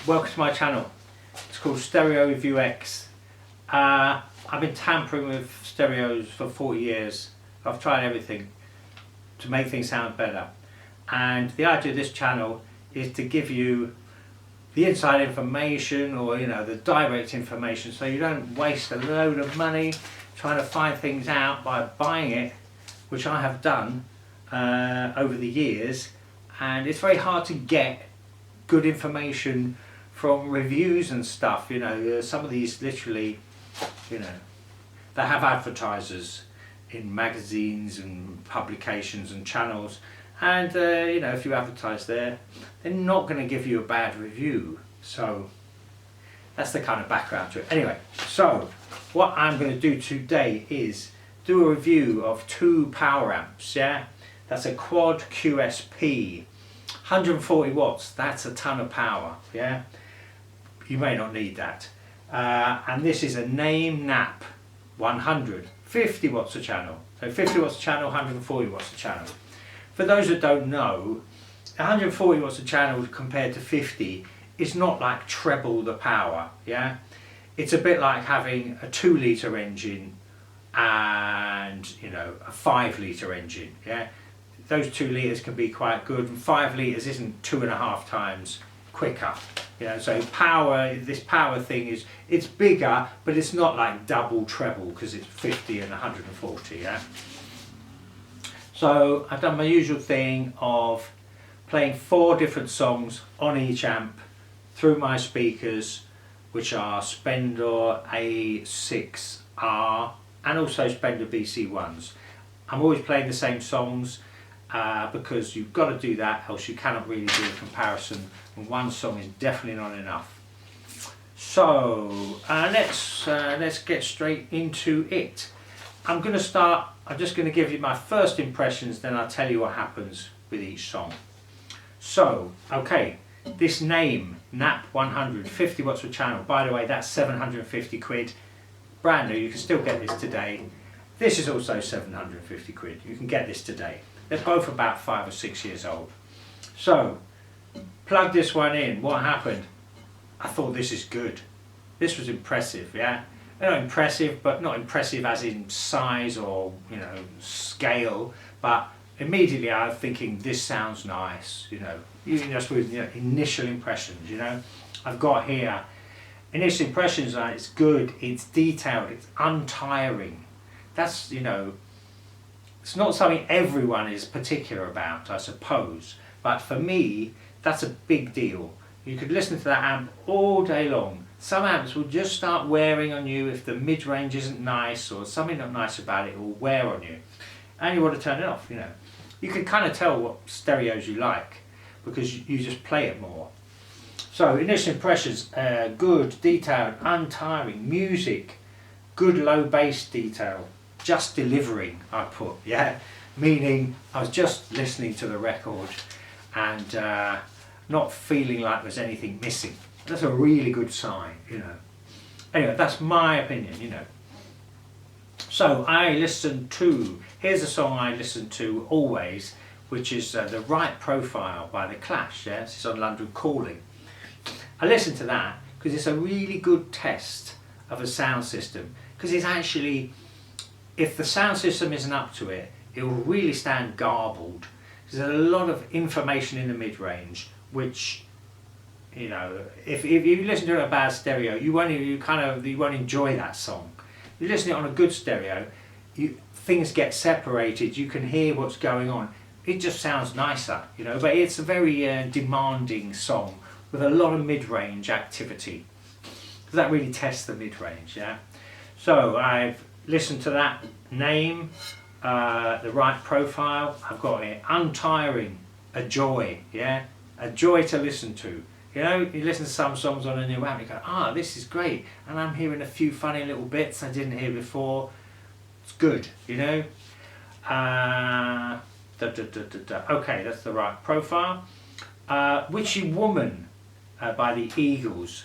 welcome to my channel. It's called Stereo Review X. I've been tampering with stereos for 40 years. I've tried everything to make things sound better, and the idea of this channel is to give you the inside information, or the direct information, so you don't waste a load of money trying to find things out by buying it, which I have done over the years. And it's very hard to get good information from reviews and stuff. Some of these literally, they have advertisers in magazines and publications and channels, and if you advertise there, they're not going to give you a bad review. So that's the kind of background to it. Anyway, so what I'm going to do today is do a review of two power amps. That's a Quad QSP, 140 watts. That's a ton of power. You may not need that. And this is a Naim Nap 100, 50 watts a channel. So 50 watts a channel, 140 watts a channel. For those that don't know, 140 watts a channel compared to 50 is not like treble the power. It's a bit like having a 2-litre engine and a 5-litre engine. Those 2 litres can be quite good, and 5 litres isn't 2.5 times quicker. So power, this power thing it's bigger, but it's not like double treble because it's 50 and 140. So I've done my usual thing of playing 4 different songs on each amp through my speakers, which are Spender A6R and also Spender BC1s. I'm always playing the same songs because you've got to do that, else you cannot really do a comparison, and one song is definitely not enough. So let's get straight into it. I'm just going to give you my first impressions, then I'll tell you what happens with each song. So, okay, this Naim Nap 100, 50 watts per channel. By the way, that's 750 quid. Brand new, you can still get this today. This is also 750 quid. You can get this today. They're both about 5 or 6 years old. So, plug this one in. What happened? I thought, this is good. This was impressive, They're not impressive, but not impressive as in size or scale. But immediately I was thinking, this sounds nice. Even just with initial impressions. I've got here initial impressions. It's good. It's detailed. It's untiring. That's it's not something everyone is particular about, I suppose. But for me, that's a big deal. You could listen to that amp all day long. Some amps will just start wearing on you if the mid-range isn't nice or something not nice about it. It will wear on you, and you want to turn it off. You can kind of tell what stereos you like because you just play it more. So initial impressions: good, detailed, untiring music, good low bass detail, just delivering. I put meaning I was just listening to the record and not feeling like there's anything missing. That's a really good sign, Anyway, that's my opinion, So here's a song I listen to always, which is The Right Profile by The Clash. This is on London Calling. I listen to that because it's a really good test of a sound system, because it's actually, if the sound system isn't up to it, it will really stand garbled. There's a lot of information in the mid-range, which if you listen to a bad stereo, you won't enjoy that song. You listen to it on a good stereo, things get separated. You can hear what's going on. It just sounds nicer, But it's a very demanding song with a lot of mid-range activity. So that really tests the mid-range, So I've listened to that Naim, The Right Profile. I've got it untiring, a joy, a joy to listen to. You listen to some songs on a new amp, you go, this is great, and I'm hearing a few funny little bits I didn't hear before. It's good, Okay, that's The Right Profile. Witchy Woman by the Eagles.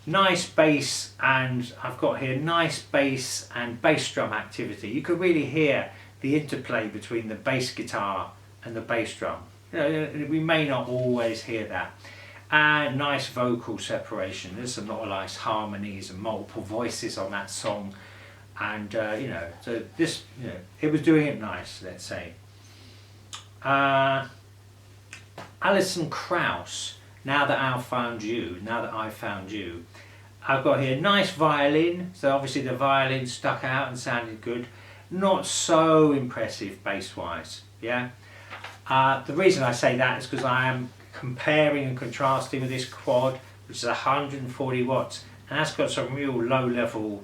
Nice bass, and I've got here nice bass and bass drum activity. You can really hear the interplay between the bass guitar and the bass drum. We may not always hear that. and nice vocal separation. There's some lot of nice harmonies and multiple voices on that song, and you know, so this, you know, it was doing it nice, let's say. Alison Krauss, Now That I Found You. I've got here nice violin, so obviously the violin stuck out and sounded good. Not so impressive bass wise, yeah. The reason I say that is because I am comparing and contrasting with this quad, which is 140 watts, and that's got some real low level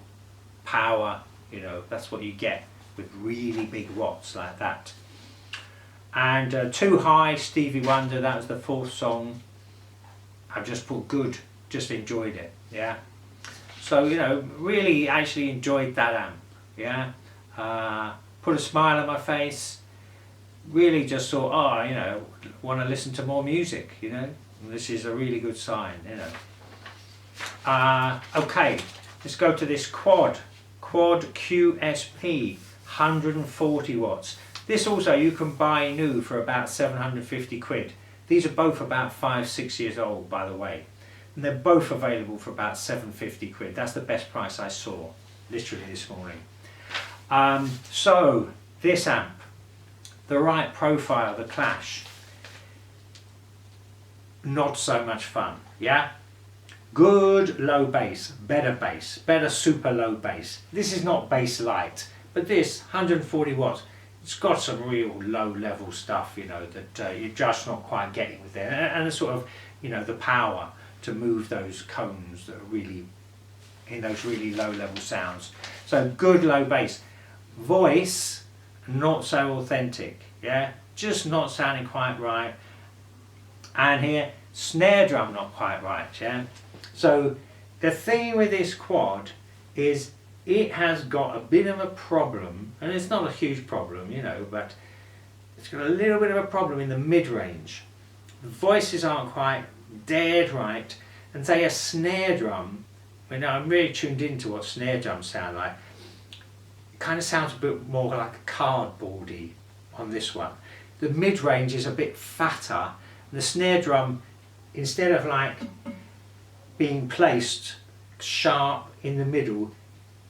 power, you know, that's what you get with really big watts like that. And Too High, Stevie Wonder, that was the 4th song. I've just put good, just enjoyed it, yeah. So, you know, really actually enjoyed that amp, yeah. Put a smile on my face, really just thought, oh, you know, want to listen to more music, you know. And this is a really good sign, you know. Okay, let's go to this Quad QSP, 140 watts. This also you can buy new for about 750 quid. These are both about 5-6 years old, by the way. And they're both available for about 750 quid. That's the best price I saw, literally this morning. So, this amp, the right profile, the Clash, not so much fun, yeah? Good low bass, better super low bass. This is not bass light, but this 140 watts, it's got some real low level stuff, you know, that you're just not quite getting with it, and the sort of, you know, the power to move those cones that are really in those really low level sounds. So good low bass. Voice, not so authentic, yeah, just not sounding quite right. And here, snare drum not quite right, yeah. So the thing with this quad is it has got a bit of a problem, and it's not a huge problem, you know, but it's got a little bit of a problem in the mid-range. The voices aren't quite dead right, and say a snare drum, you know, I'm really tuned into what snare drums sound like. It kind of sounds a bit more like cardboardy on this one. The mid-range is a bit fatter, and the snare drum, instead of like being placed sharp in the middle,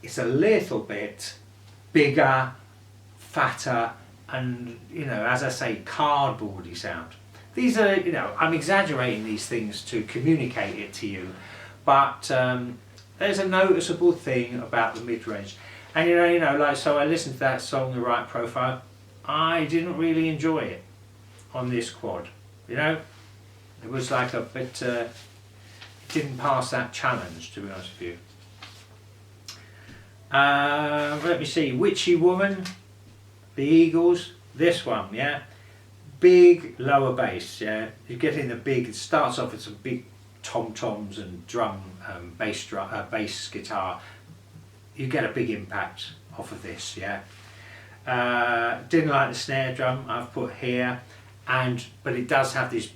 it's a little bit bigger, fatter, and, you know, as I say, cardboardy sound. These are, you know, I'm exaggerating these things to communicate it to you, but there's a noticeable thing about the mid-range. And you know, like, so I listened to that song, The Right Profile. I didn't really enjoy it on this quad, you know. It was like a bit, it didn't pass that challenge, to be honest with you. Let me see, Witchy Woman, the Eagles, this one, yeah. Big lower bass, yeah. You get in the big, it starts off with some big tom-toms and drum, bass guitar. You get a big impact off of this, yeah. Didn't like the snare drum I've put here, but it does have this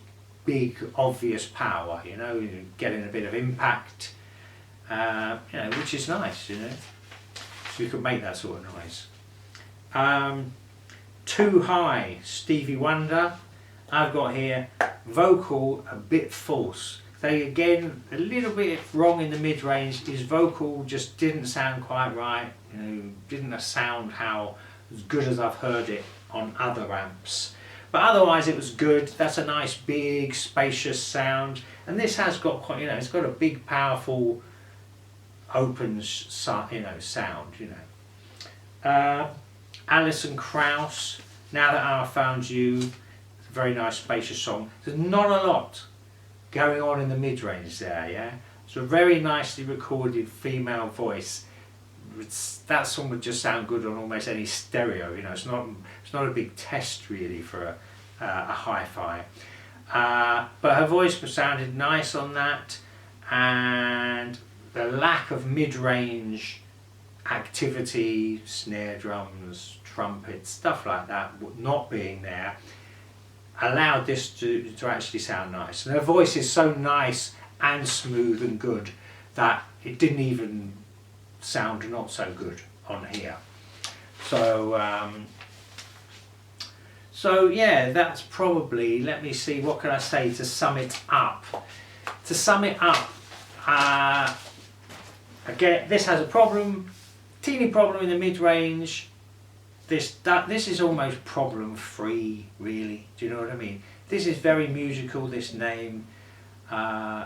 big obvious power, you know, you're getting a bit of impact, you know, which is nice, you know. So you can make that sort of noise. Too High, Stevie Wonder. I've got here vocal a bit false. They again a little bit wrong in the mid range. His vocal just didn't sound quite right. You know, didn't sound as good as I've heard it on other amps. But otherwise it was good. That's a nice big spacious sound, and this has got quite, you know, it's got a big powerful open you know, sound, you know. Alison Krauss, Now That I Found You, it's a very nice spacious song. There's not a lot going on in the mid-range there, yeah. It's a very nicely recorded female voice. That song would just sound good on almost any stereo, you know. It's not a big test really for a hi-fi. But her voice sounded nice on that, and the lack of mid-range activity, snare drums, trumpets, stuff like that, not being there, allowed this to actually sound nice. And her voice is so nice and smooth and good that it didn't even sound not so good on here. So so yeah, that's probably, let me see, what can I say to sum it up? to sum it up, again, this has a problem, teeny problem in the mid-range. This is almost problem free, really. Do you know what I mean? This is very musical, this Naim.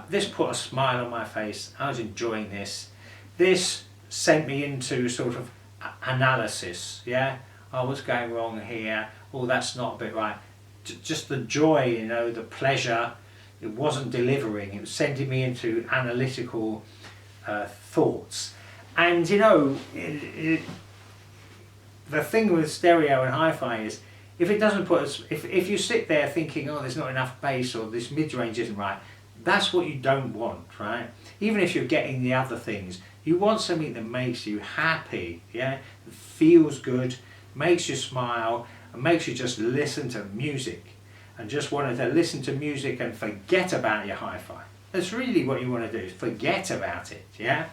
This put a smile on my face. I was enjoying this. This sent me into sort of analysis, yeah? Oh, what's going wrong here? Oh, that's not a bit right. Just the joy, you know, the pleasure. It wasn't delivering. It was sending me into analytical thoughts. And, you know, the thing with stereo and hi-fi is, if it doesn't put us, if you sit there thinking, oh, there's not enough bass or this mid-range isn't right, that's what you don't want, right? Even if you're getting the other things, you want something that makes you happy, yeah? Feels good, makes you smile, and makes you just listen to music, and just wanted to listen to music and forget about your hi-fi. That's really what you want to do, is forget about it, yeah?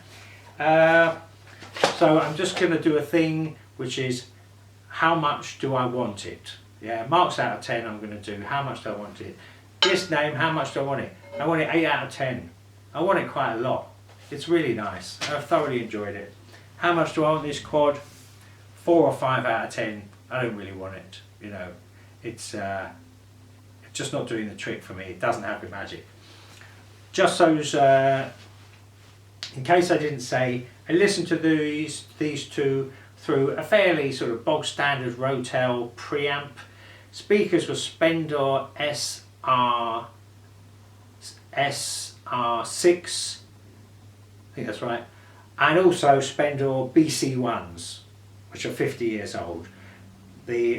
So I'm just going to do a thing which is, how much do I want it? Yeah, marks out of 10 I'm going to do, how much do I want it? This Naim, how much do I want it? I want it 8 out of 10. I want it quite a lot. It's really nice. I've thoroughly enjoyed it. How much do I want this quad? 4 or 5 out of 10. I don't really want it. You know, it's just not doing the trick for me. It doesn't have the magic. Just those, in case I didn't say, I listened to these two through a fairly sort of bog standard Rotel preamp. Speakers were Spendor SR6, I think that's right, and also Spendor BC1s, which are 50 years old. The